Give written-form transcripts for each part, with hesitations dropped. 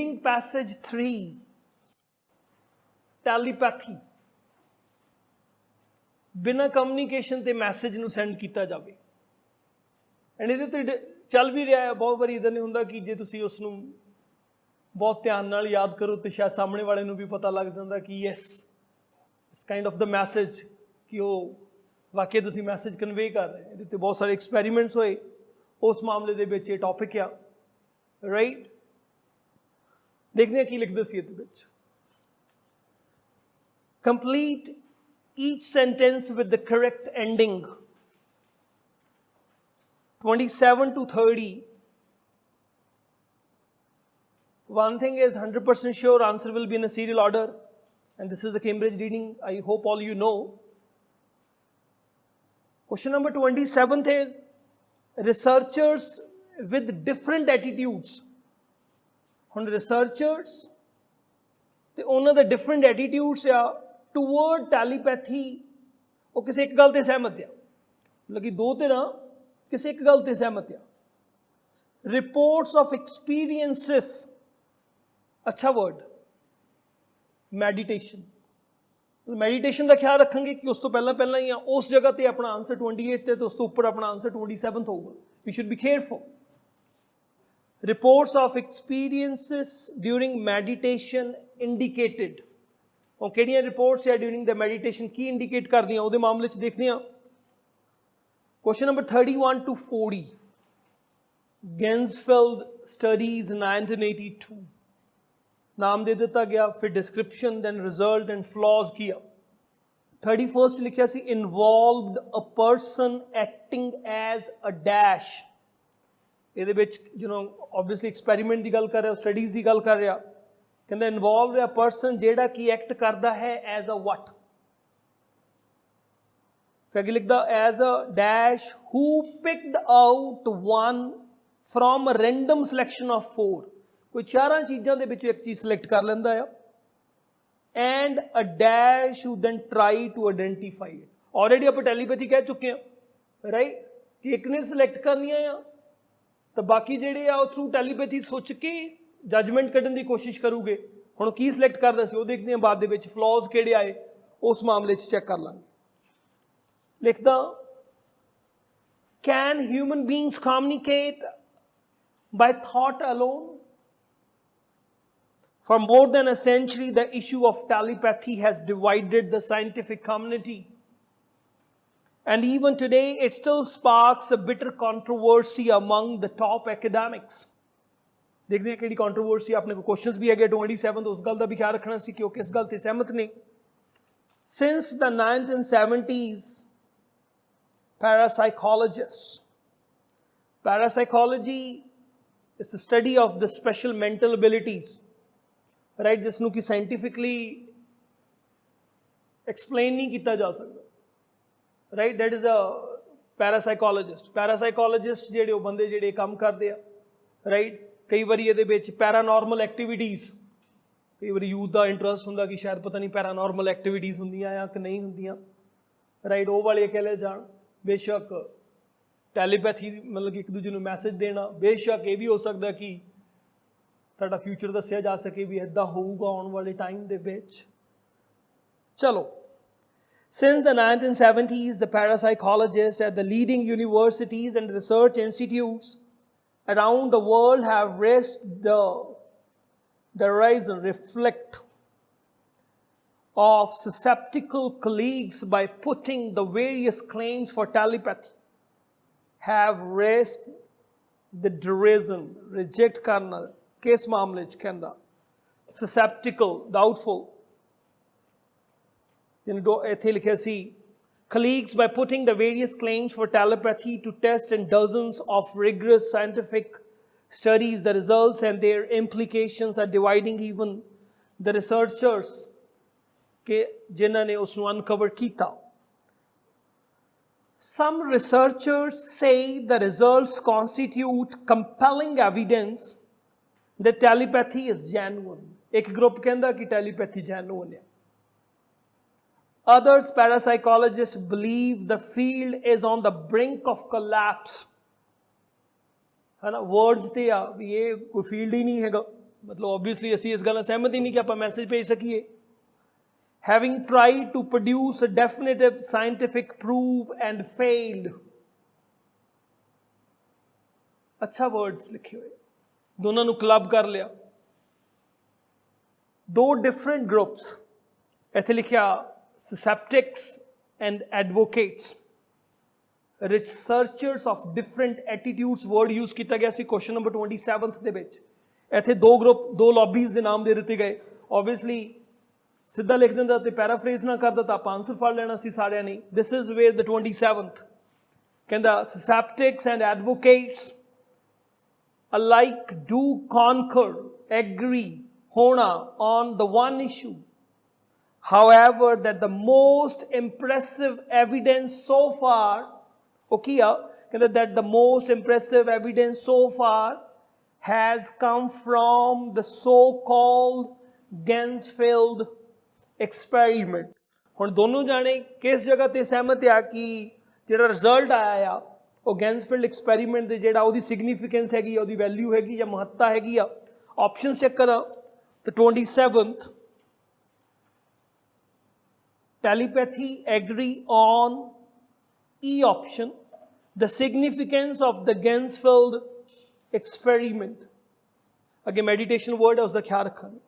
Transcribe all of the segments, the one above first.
Reading passage 3 टैलीपैथी बिना communication ते message नूं सेंड किया जाए एंड ये तो चल भी रहा है बहुत बार इदां नहीं हुंदा कि जे तुसीं उसनूं बहुत ध्यान नाल याद करो तो शायद सामने वाले नूं भी पता लग जाता कि यस इस काइंड ऑफ द मैसेज कि वो वाकई तुसीं मैसेज कन्वे कर रहे हैं। ये बहुत सारे एक्सपैरीमेंट्स होए उस मामले दे विच ये टॉपिक आ राइट। देखते हैं की लिखदे सी इहदे which complete each sentence with the correct ending 27 to 30. One thing is 100% sure answer will be in a serial order and this is the Cambridge reading. I hope all you know. Question number 27th is researchers with different attitudes. On researchers ते उन्हां दे different attitudes आ toward टैलीपैथी वो किसी एक गल ते सहमत आ मतलब कि दो धिरां किसी एक गल ते सहमत आ। रिपोर्ट्स ऑफ एक्सपीरियंसिस अच्छा वर्ड मैडिटेशन मैडिटेशन का ख्याल रखेंगे कि उस तो पहला ही उस जगह ते अपना आंसर 28 ते तो उस तो ऊपर अपना आंसर 27 होगा। We should be careful. Reports of experiences during meditation indicated और किहड़ियां रिपोर्ट्स या ड्यूरिंग द मैडिटेशन की इंडिकेट कर दियां उहदे मामले च देखते हैं। Question number 31 to 40 Ganzfeld studies 1982 नाम दे दिता गया फिर description then result and flaws किया। 31 लिखिया सी involved a person acting as a dash ये जो ऑब्वियसली एक्सपैरीमेंट की गल कर रहा स्टडीज़ की गल कर रहा कहते इन्वॉल्व अ पर्सन जेड़ा कि एक्ट करता है एज अ वट फिर लिखता as a dash who picked out one from a random selection of 4 कोई 4 चीज़ों के विचों एक चीज़ सिलेक्ट कर लेंदा है and a dash who then try to identify it. Already आप टैलीपैथी कह चुके हैं राइट कि एक ने सिलेक्ट करनियां आ तो बाकी जेडे आ थ्रू टैलीपैथी सोच के जजमेंट कढ़न की कोशिश करूगे हुण की सिलेक्ट करदा सी वो देखते हैं बाद दे विच फ्लॉज किहड़े आए उस मामले च चैक कर लांगे। लिखदा can human beings communicate by thought alone. For more than a century the issue of telepathy has divided the scientific community and even today it still sparks a bitter controversy among the top academics. देखते हैं कि controversy अपने को questions भी है 27 उस गल का भी ख्याल रखना सी क्योंकि इस गल से सहमत नहीं। Since the 1970s parapsychology is the study of the special mental abilities right जिसनों कि साइंटिफिकली एक्सप्लेन नहीं किया जा सकता right that is a parapsychologist जेडे वो बंदे जेडे काम करते हैं राइट कई बार ये पैरानॉर्मल एक्टिविटीज़ कई बार यूथ का इंटरस्ट होंगे कि शायद पता नहीं पैरानॉर्मल एक्टिविटीज़ होंदियां या कि नहीं होंदियां राइट वो वाले कह ले जान बेशक टैलीपैथी मतलब कि एक दूजे को मैसेज देना बेशक ये भी हो सकता कि तुहाडा फ्यूचर दस्सिया जा सके भी इदां होऊगा आने वाले टाइम दे विच। चलो since the 1970s the parapsychologists at the leading universities and research institutes around the world have raised the horizon reflect of skeptical colleagues by putting the various claims for telepathy have raised the derision reject karna किस मामले च कहंदा susceptible doubtful इत्थे लिखिया सी colleagues by putting the various claims for telepathy to test in dozens of rigorous scientific studies the results and their implications are dividing even the researchers के जिन्हां ने उसनूं uncover कीता। Some researchers say the results constitute compelling evidence that telepathy is genuine. एक group कहंदा कि telepathy genuine है। Others parapsychologists believe the field is on the brink of collapse. है ना वर्ड्स ते आ भी ये कोई फील्ड ही नहीं हैगा मतलब ऑब्वियसली असी इस गल सहमत ही नहीं कि आप मैसेज भेज सकीए। Having tried to produce a definitive scientific prove and failed. अच्छा वर्ड्स लिखे हुए, दोनों क्लब कर लिया। दो डिफरेंट ग्रुप्स इत्थे लिखिया, sceptics and advocates, researchers of different attitudes word use किया गया सी क्वेश्चन नंबर 27 दे विच। इत्थे दो ग्रुप, दो लॉबीज के नाम दे दिते गए। ऑब्वियसली सीधा लिख दिंदा ते पैराफ्रेज ना करदा तां आपां आंसर फड़ लेना सी सारिਆਂ ने। This is where the 27th कहंदा, sceptics and advocates alike do conquer, agree होना on the one issue, however that the most impressive evidence so far, that the most impressive evidence so far has come from the so-called Gansfield experiment। ਹੁਣ ਦੋਨੋਂ ਜਾਣੇ किस जगह ते सहमत आ कि ਜਿਹੜਾ ਰਿਜ਼ਲਟ ਆਇਆ ਆ ਉਹ ਗੈਂਸਫੀਲਡ ਐਕਸਪੈਰੀਮੈਂਟ ਦੇ ਜਿਹੜਾ ਉਹਦੀ ਸਿਗਨੀਫੀਕੈਂਸ ਹੈਗੀ, ਉਹਦੀ ਵੈਲਿਊ ਹੈਗੀ ਜਾਂ ਮਹੱਤਤਾ ਹੈਗੀ ਆ। ਆਪਸ਼ਨਸ ਚੈੱਕ ਕਰਾਂ ਤਾਂ 27th telepathy agree on E option, the significance of the Gansfield experiment। ਅੱਗੇ meditation word ਹੈ, ਉਸਦਾ ਖਿਆਲ ਰੱਖਾਂਗੇ।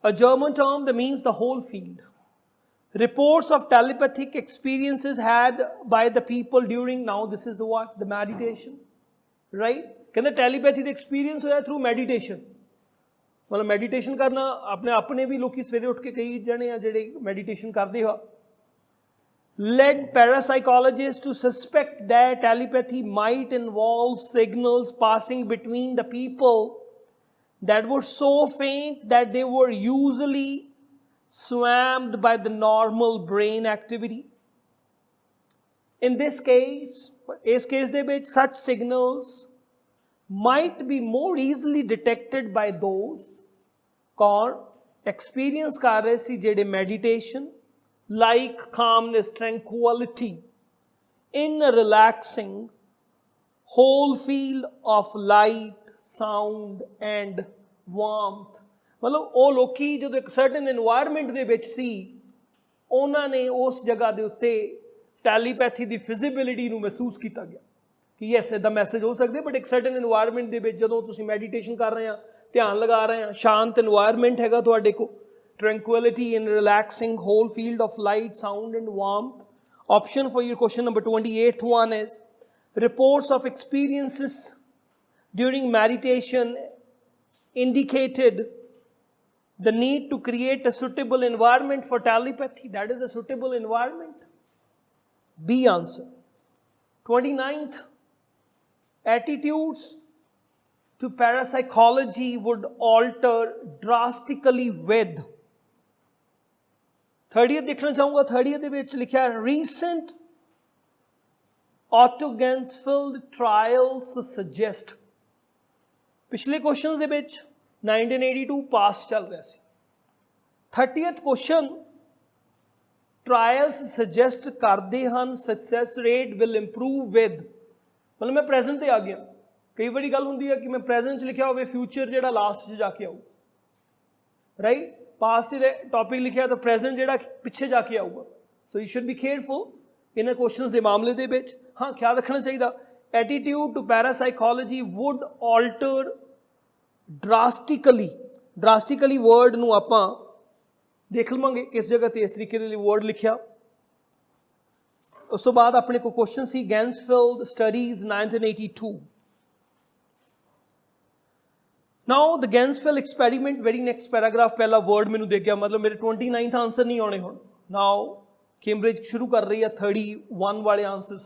A German term that means the whole field। Reports of telepathic experiences had by the people during, now this is the what, the meditation, right? कहते telepathy the experience होया through meditation। मतलब meditation करना अपने भी लोग सवेरे उठ के कई जने जिहड़े meditation करते हो, led parapsychologists to suspect that telepathy might involve signals passing between the people that were so faint that they were usually swamped by the normal brain activity। In this case, such signals might be more easily detected by those experience कर रहे सी जेडे meditation, like calmness, tranquility, in a relaxing whole field of light, sound and warmth। मतलब ਉਹ ਲੋਕੀ ਜਦੋਂ ਇੱਕ certain environment ਦੇ ਵਿੱਚ ਸੀ, ਉਹਨਾਂ ਨੇ ਉਸ ਜਗ੍ਹਾ ਦੇ ਉੱਤੇ ਟੈਲੀਪੈਥੀ ਦੀ ਫਿਜ਼ੀਬਿਲਿਟੀ ਨੂੰ ਮਹਿਸੂਸ ਕੀਤਾ ਗਿਆ ਕਿ ਯੈਸ ਇੱਦਾਂ ਮੈਸੇਜ ਹੋ ਸਕਦੇ। ਬਟ ਇੱਕ ਸਰਟਨ ਇਨਵਾਇਰਮੈਂਟ ਦੇ ਵਿੱਚ ਜਦੋਂ ਤੁਸੀਂ ਮੈਡੀਟੇਸ਼ਨ ਕਰ ਰਹੇ ਆ, ਧਿਆਨ ਲਗਾ ਰਹੇ ਆ, ਸ਼ਾਂਤ ਇਨਵਾਇਰਮੈਂਟ ਹੈਗਾ ਤੁਹਾਡੇ ਕੋਲ, tranquillity in relaxing whole field of light, sound and warmth. Option for your question number 28th one is reports of experiences during meditation indicated the need to create a suitable environment for telepathy। That is a suitable environment। B answer। 29th, attitudes to parapsychology would alter drastically with। 30th देखना चाहूँगा, 30th ਦੇ ਵਿੱਚ ਲਿਖਿਆ recent Otto Gansfield trials suggest। ਪਿਛਲੇ questions ਦੇ ਵਿੱਚ 1982 ਪਾਸ ਚੱਲ ਰਿਹਾ ਸੀ। 30th क्वेश्चन ट्रायल्स सजैसट करते हैं success rate will improve with, मतलब मैं प्रेजेंट ते आ गया। कई बारी गल होंदी है कि मैं प्रेजेंट लिखा हो, फ्यूचर जो लास्ट जाके आऊ, राइट। पास से टॉपिक लिखा तो प्रेजेंट जो पिछे जाके आऊगा। So you should be careful इन्हां क्वेश्चनस के मामले दे विच। हाँ, ख्याल रखना चाहिए attitude to parapsychology would alter drastically word नूं आपां देख लवांगे किस जगह ते इस तरीके दे वर्ड लिखिया। उस तो बाद अपने को क्वेश्चन सी Ganzfeld studies 1982। Now the Ganzfeld experiment, very next paragraph पहला वर्ड मैनू दे गया, मतलब मेरे 29th आंसर नहीं आने हुण। नाउ कैम्ब्रिज शुरू कर रही है 31 वाले answers.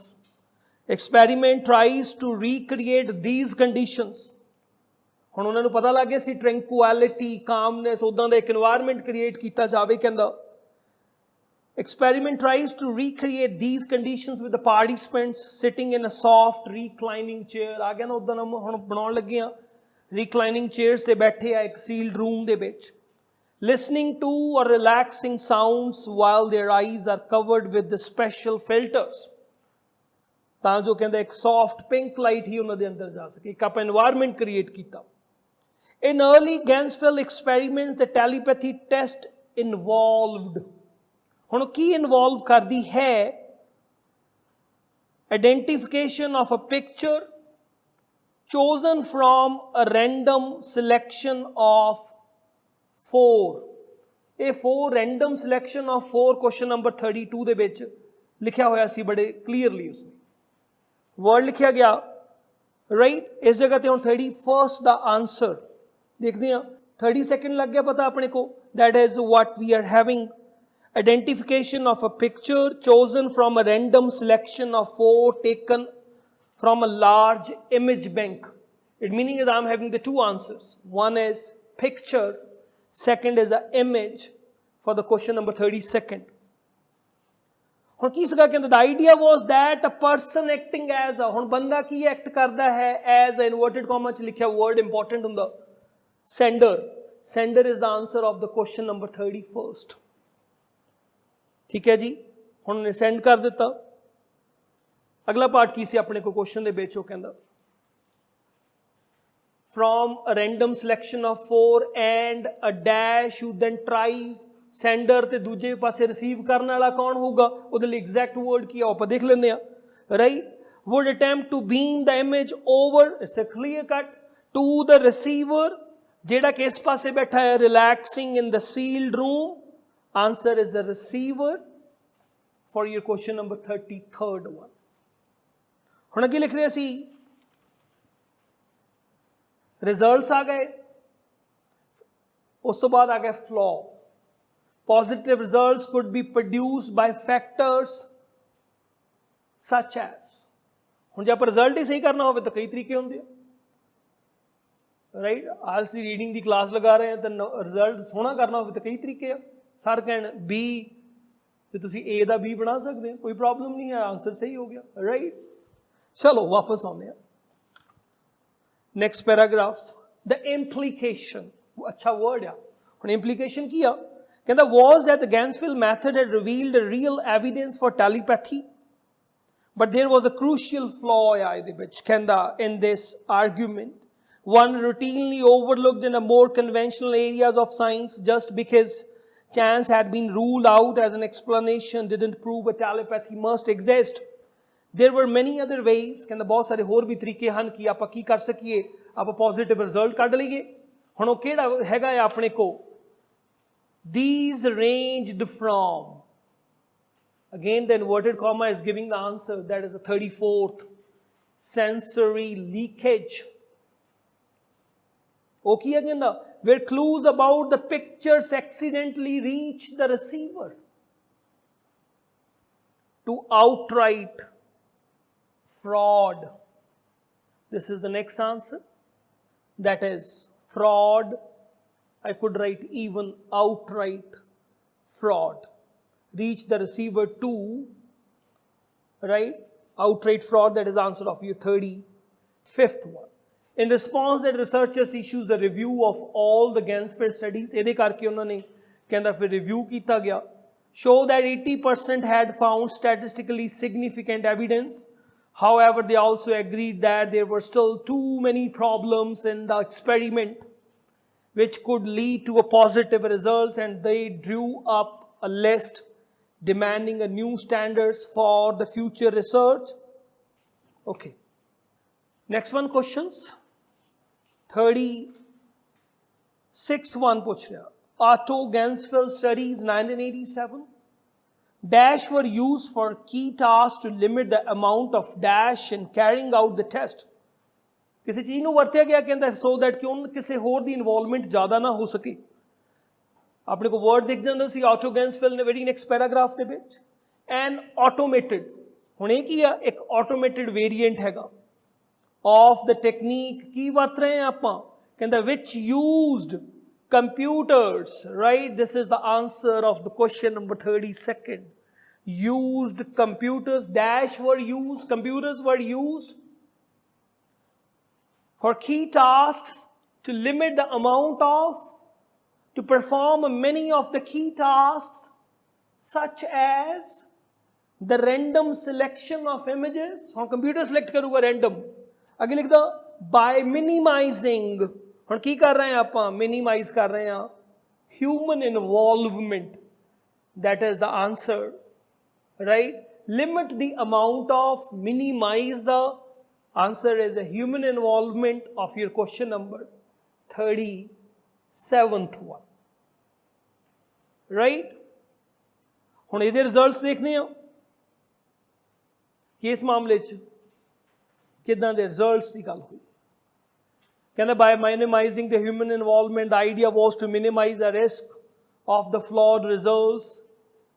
Experiment tries to recreate these conditions. ਹੁਣ ਉਹਨਾਂ ਨੂੰ ਪਤਾ ਲੱਗ ਗਿਆ ਸੀ ट्रैंकुइलिटी, कामनेस, उदां ਦਾ एक एनवायरनमेंट क्रिएट किया जाए। कहता experiment tries to recreate these conditions with the participants sitting in a soft reclining chair। आ गया ना, उदां हम बनाउण लगे आ reclining chairs ते बैठे आ एक sealed room they which, listening to or relaxing sounds while their eyes are covered with the special filters। ਤਾਂ ਜੋ ਕਹਿੰਦਾ एक soft pink light ही उन्हां दे अंदर जा सके। एक आप एनवायरनमेंट क्रिएट किया। In early Ganzfeld experiments, the telepathy test involved. ਹੁਣ ਕੀ ਇਨਵੋਲਵ ਕਰਦੀ ਹੈ? Identification of a picture chosen from a random selection of 4. ਇਹ 4 random selection of 4 question number 32 ਦੇ ਵਿੱਚ ਲਿਖਿਆ ਹੋਇਆ ਸੀ ਬੜੇ ਕਲੀਅਰਲੀ ਉਸਨੇ ਵਰਡ ਲਿਖਿਆ ਗਿਆ ਰਾਈਟ। ਇਸ ਜਗ੍ਹਾ ਤੇ ਹੁਣ 31st ਦਾ ਆਨਸਰ ਦੇਖਦੇ ਹਾਂ। 30 ਸੈਕਿੰਡ ਲੱਗ ਗਿਆ ਪਤਾ ਆਪਣੇ ਕੋ। that is what we are having. Identification of a picture chosen from a random selection of 4 taken from a large image bank. It meaning is I am having the 2 answers. One is picture, second is an image for the question number 32nd. ਹੁਣ ਕੀ ਸੀਗਾ ਕਹਿੰਦਾ the idea was that a person acting as a, ਹੁਣ ਬੰਦਾ ਕੀ act ਕਰਦਾ ਹੈ as a inverted comma ਚ ਲਿਖਿਆ word important ਹੁੰਦਾ sender. Sender is the answer of the question number 31st. ਠੀਕ ਹੈ ਜੀ। ਹੁਣ ਉਹਨੇ ਸੈਂਡ ਕਰ ਦਿੱਤਾ। ਅਗਲਾ ਪਾਰਟ ਕੀ ਸੀ ਆਪਣੇ ਕੋ ਕੁਐਸਚਨ ਦੇ ਵਿੱਚ? ਉਹ ਕਹਿੰਦਾ from a random selection of 4 and a dash who then tries. Sander ਤੇ ਦੂਜੇ ਪਾਸੇ ਰਿਸੀਵ ਕਰਨ ਵਾਲਾ ਕੌਣ ਹੋਊਗਾ? ਉਹਦੇ ਲਈ ਐਗਜ਼ੈਕਟ ਵਰਡ ਕੀ ਆ ਆਪਾਂ ਦੇਖ ਲੈਂਦੇ ਆ right. would attempt to beam the image over, it's a clear cut, to the receiver ਜਿਹੜਾ ਕਿ ਇਸ ਪਾਸੇ ਬੈਠਾ ਹੈ relaxing in the sealed room. Answer is the receiver for your question number 33rd one. ਹੁਣ ਅੱਗੇ ਲਿਖ ਰਿਹਾ ਸੀ ਰਿਜ਼ਲਟਸ ਆ ਗਏ, ਉਸ ਤੋਂ ਬਾਅਦ ਆ ਗਿਆ flow. Positive results could be produced by factors such as, ਹੁਣ ਜੇ ਆਪਾਂ ਰਿਜ਼ਲਟ ਹੀ ਸਹੀ ਕਰਨਾ ਹੋਵੇ ਤਾਂ ਕਈ ਤਰੀਕੇ ਹੁੰਦੇ ਆ ਰਾਈਟ। ਅੱਜ ਅਸੀਂ ਰੀਡਿੰਗ ਦੀ ਕਲਾਸ ਲਗਾ ਰਹੇ ਹਾਂ ਤਾਂ ਰਿਜ਼ਲਟ ਸੋਹਣਾ ਕਰਨਾ ਹੋਵੇ ਤਾਂ ਕਈ ਤਰੀਕੇ ਆ। ਸਰ ਕਹਿਣ B ਤੇ ਤੁਸੀਂ A ਦਾ B ਬਣਾ ਸਕਦੇ ਹੋ, ਕੋਈ ਪ੍ਰੋਬਲਮ ਨਹੀਂ ਹੈ, ਆਨਸਰ ਸਹੀ ਹੋ ਗਿਆ ਰਾਈਟ। ਚਲੋ ਵਾਪਸ ਆਉਂਦੇ ਆ ਨੈਕਸਟ ਪੈਰਾਗ੍ਰਾਫ। ਦ ਇੰਪਲੀਕੇਸ਼ਨ, ਅੱਛਾ ਵਰਡ ਆ। ਹੁਣ ਇੰਪਲੀਕੇਸ਼ਨ ਕੀ ਆ? ਕਹਿੰਦਾ was that the Ganzfeld method had revealed a real evidence for telepathy, but there was a crucial flaw ਇਹਦੇ ਵਿੱਚ ਕਹਿੰਦਾ in this argument, one routinely overlooked in a more conventional areas of science. Just because chance had been ruled out as an explanation didn't prove a telepathy must exist. There were many other ways. ਕਹਿੰਦਾ ਬਹੁਤ ਸਾਰੇ ਹੋਰ ਵੀ ਤਰੀਕੇ ਹਨ ਕਿ ਆਪਾਂ ਕੀ ਕਰ ਸਕੀਏ, ਆਪਾਂ ਪੋਜ਼ਿਟਿਵ ਰਿਜ਼ਲਟ ਕੱਢ ਲਈਏ। ਹੁਣ ਉਹ ਕਿਹੜਾ ਹੈਗਾ ਹੈ ਆਪਣੇ ਕੋ? These ranged from, again the inverted comma is giving the answer, that is the 34th, sensory leakage. Okay again, where clues about the pictures accidentally reach the receiver, to outright fraud. This is the next answer, that is fraud. I could write even outright fraud. Reach the receiver to, right? Outright fraud, that is the answer of your 35th one. In response, that researchers issues the review of all the Ganzfeld studies. ਇਹਦੇ ਕਰਕੇ ਉਹਨਾਂ ਨੇ ਕਹਿੰਦਾ ਫਿਰ review ਕੀਤਾ ਗਿਆ. Show that 80% had found statistically significant evidence. However, they also agreed that there were still too many problems in the experiment which could lead to a positive results, and they drew up a list demanding a new standards for the future research. Okay. Next one questions. 36 one puch raha. Otto Ganzfeld studies 1987. Dash were used for key tasks to limit the amount of dash in carrying out the test. ਕਿਸੇ ਚੀਜ਼ ਨੂੰ ਵਰਤਿਆ ਗਿਆ ਕਹਿੰਦਾ so that ਕਿ ਉਹਨ ਕਿਸੇ ਹੋਰ ਦੀ ਇਨਵੋਲਵਮੈਂਟ ਜ਼ਿਆਦਾ ਨਾ ਹੋ ਸਕੇ। ਆਪਣੇ ਕੋਲ ਵਰਡ ਦਿਖ ਜਾਂਦਾ ਸੀ ਆਟੋ ਗੈਂਸਫੈਲਡ ਨੇ ਵੈਰੀ ਨੈਕਸਟ ਪੈਰਾਗ੍ਰਾਫ ਦੇ ਵਿੱਚ। ਐਨ ਆਟੋਮੇਟਿਡ, ਹੁਣ ਇਹ ਕੀ ਆ? ਇੱਕ ਆਟੋਮੇਟਿਡ ਵੇਰੀਐਂਟ ਹੈਗਾ ਆਫ ਦ ਟੈਕਨੀਕ। ਕੀ ਵਰਤ ਰਹੇ ਹਾਂ ਆਪਾਂ? ਕਹਿੰਦਾ ਵਿਚ used computers, right? This is the answer of the question number 32nd. Used computers, dash were used, computers were used for key tasks to limit the amount of, to perform many of the key tasks such as the random selection of images. How computer select karuga random. Again like the by minimizing ਹੁਣ ਕੀ ਕਰ ਰਹੇ ਹਾਂ ਆਪਾਂ, minimise ਕਰ ਰਹੇ ਹਾਂ human involvement, that is the answer, right? Limit the amount of, minimize the answer is a human involvement of your question number 37th one, right? ਹੁਣ ਇਹਦੇ ਰਿਜ਼ਲਟਸ ਦੇਖਦੇ ਹਾਂ ਕਿ ਇਸ ਮਾਮਲੇ 'ਚ ਕਿੱਦਾਂ ਦੇ ਰਿਜ਼ਲਟਸ ਦੀ ਗੱਲ ਹੋਈ। ਕਹਿੰਦਾ by minimizing the human involvement, the idea was to minimize the risk of the flawed results.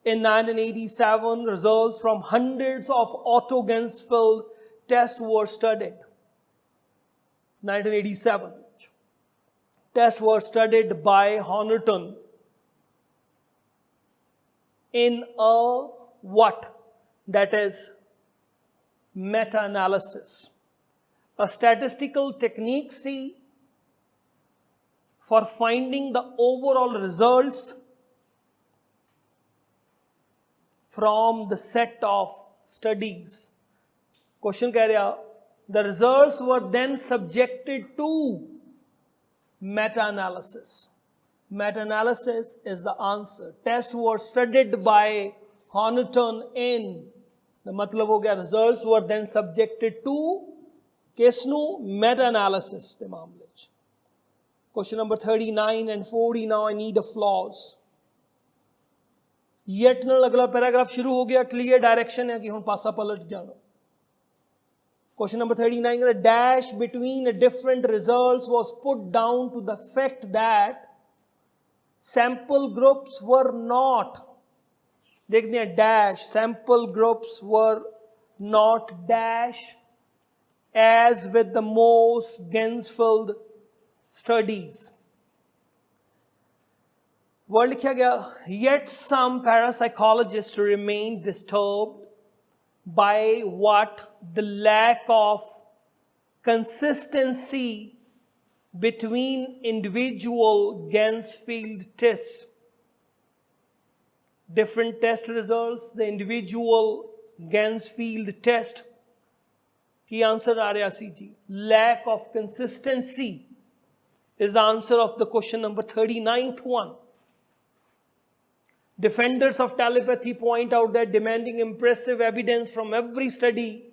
In 1987, results from hundreds of Otto Gensfeld tests were studied. 1987, tests were studied by Honerton in a what? That is meta-analysis. A statistical technique for finding the overall results from the set of studies. Question कह रहा, the results were then subjected to meta-analysis. Meta-analysis is the answer. Tests were studied by Honerton in, the मतलब हो गया results were then subjected to किस नू, meta-analysis ਦੇ ਮਾਮਲੇ 'ਚ। Question number 39 and 40, now I need a flaws. Yet ਨਾਲ ਅਗਲਾ ਪੈਰਾਗ੍ਰਾਫ ਸ਼ੁਰੂ ਹੋ ਗਿਆ, clear direction ਹੈ ਕਿ ਹੁਣ ਪਾਸਾ ਪਲਟ ਜਾਣਾ। Question number 39, the dash between the different results was put down to the fact that sample groups were not, देखते हैं dash, sample groups were not dash as with the most Gensfeld studies. Word लिखा गया, yet some parapsychologists remain disturbed by what? The lack of consistency between individual Gensfeld tests. Different test results, the individual Gensfeld test. की answer आ रहा सी जी, lack of consistency is the answer of the question number 39th one. Defenders of telepathy point out that demanding impressive evidence from every study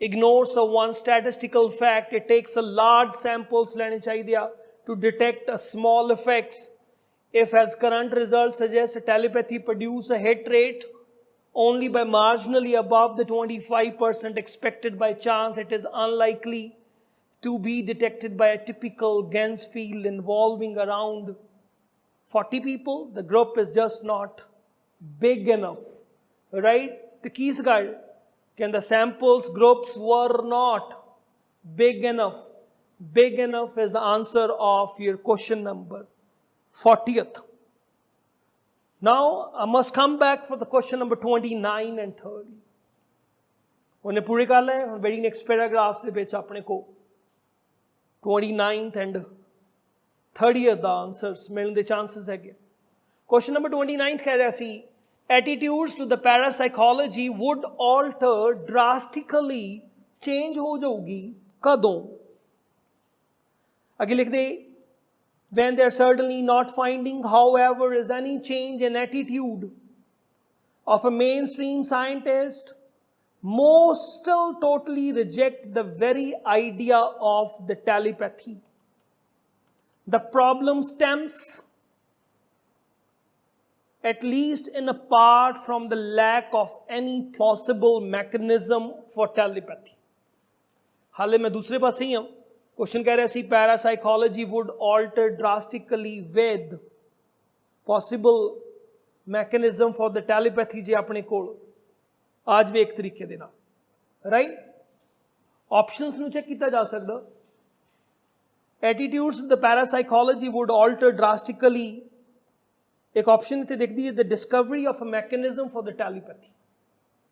ignores the one statistical fact. It takes a large samples लेने चाहिए to detect a small effects. If, as current results suggest, telepathy produce a hit rate only by marginally above the 25% expected by chance, it is unlikely to be detected by a typical Gensfeld involving around 40 people. The group is just not big enough, right? The keys guide, can the samples groups were not big enough. Big enough is the answer of your question number 40th. Now, I must come back for the question number 29 and 30. उन्हें पूरे कर लें, और very next paragraph ਦੇ ਵਿੱਚ ਆਪਣੇ को 29th and 30th the answers ਮਿਲਣ ਦੇ chances ਹੈਗੇ। Question number 29 ਕਹਿ ਰਿਹਾ ਸੀ, attitudes to the parapsychology would alter drastically, change ਹੋ ਜਾਊਗੀ ਕਦੋਂ? ਅੱਗੇ ਲਿਖਦੇ, when they are certainly not finding, however, is any change in attitude of a mainstream scientist, most still totally reject the very idea of the telepathy. The problem stems, at least in a part, from the lack of any plausible mechanism for telepathy. हाले मैं दूसरे पास ही हूँ। Question कह रहे सी parapsychology would alter drastically with possible mechanism for the telepathy जे अपने कोल आज भी एक तरीके देना, right? Options ਨੂੰ चेक किया जा सकता। Attitudes to the parapsychology would alter drastically. एक ऑप्शन इतने देख दीजिए, the discovery of a mechanism for the telepathy,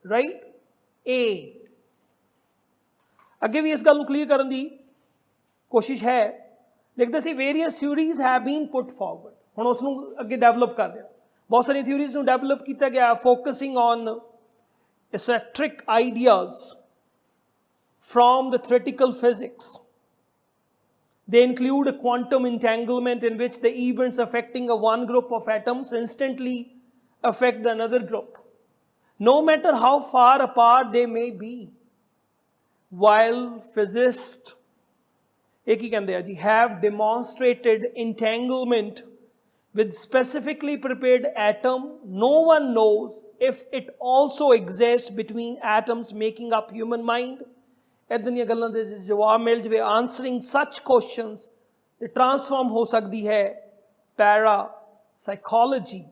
right? A. ਅੱਗੇ ਵੀ ਇਸ ਗੱਲ ਨੂੰ ਕਲੀਅਰ ਕਰਨ ਦੀ कोशिश है, लिखते सी various theories have been put forward. हुण उस नूं अगे डेवलप कर रहा, बहुत सारी थ्योरीज नूं डेवलप किया गया, focusing on esoteric ideas from the theoretical physics. They include a quantum entanglement in which the events affecting a one group of atoms instantly affect the another group, no matter how far apart they may be. While physicists have demonstrated entanglement with specifically prepared atom, no one knows if it also exists between atoms making up human mind. ਇੱਦਾਂ ਦੀਆਂ ਗੱਲਾਂ ਦੇ ਜਵਾਬ ਮਿਲ ਜਾਵੇ, answering ਸੱਚ questions ਤੇ transform ਹੋ ਸਕਦੀ ਹੈ parapsychology.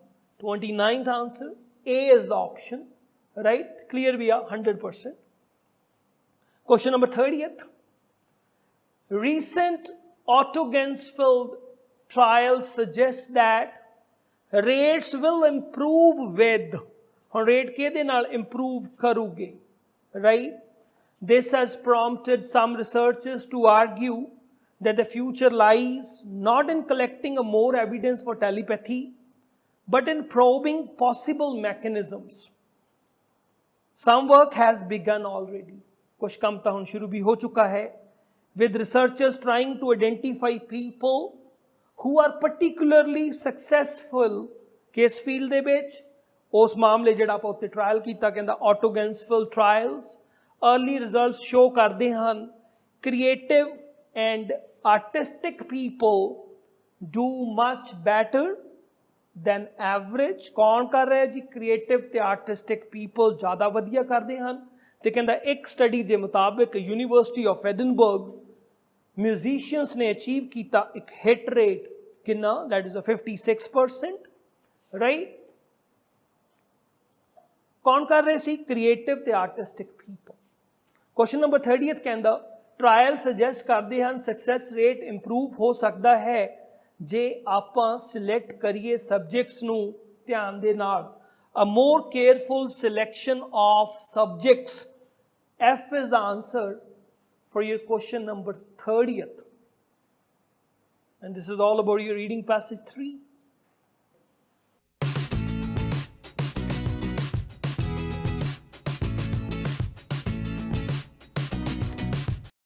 29th answer A is the option, right? Clear we are 100%. Question number 30th. Recent Autogensfeld trials suggest that rates will improve with, ਹੁਣ rate ਕਿਹਦੇ ਨਾਲ improve ਕਰੂਗੇ, right? This has prompted some researchers to argue that the future lies not in collecting more evidence for telepathy, but in probing possible mechanisms. Some work has begun already. कुछ काम तो शुरू भी हो चुका है, with researchers trying to identify people who are particularly successful किस field ਦੇ ਵਿੱਚ। उस मामले ਜਿਹੜਾ ਆਪਾਂ ਉੱਤੇ trial ਕੀਤਾ ਕਹਿੰਦਾ Autogensfeld trials early results show ਕਰਦੇ ਹਨ creative and artistic people do much better than average। ਕੌਣ ਕਰ ਰਿਹਾ ਜੀ? creative ਤੇ artistic people ਜ਼ਿਆਦਾ ਵਧੀਆ ਕਰਦੇ ਹਨ। ਤੇ ਕਹਿੰਦਾ ਇੱਕ ਸਟੱਡੀ ਦੇ ਮੁਤਾਬਿਕ ਯੂਨੀਵਰਸਿਟੀ ਆਫ ਐਡਨਬਰਗ ਮਿਊਜ਼ੀਸ਼ੀਅਨਸ ਨੇ ਅਚੀਵ ਕੀਤਾ ਇੱਕ ਹਿੱਟ ਰੇਟ ਕਿੰਨਾ, that is a 56%, right? ਕੌਣ ਕਰ ਰਹੇ ਸੀ? creative ਤੇ artistic people। Question number 30th ਕਹਿੰਦਾ ਟਰਾਇਲ ਸੁਜੈਸਟ ਕਰਦੇ ਹਨ ਸਕਸੈਸ ਰੇਟ ਇੰਪਰੂਵ ਹੋ ਸਕਦਾ ਹੈ ਜੇ ਆਪਾਂ ਸਿਲੈਕਟ ਕਰੀਏ ਸਬਜੈਕਟਸ ਨੂੰ ਧਿਆਨ ਦੇ ਨਾਲ। A more careful selection of subjects. F is the answer for your question number 30th. And this is all about your reading passage 3.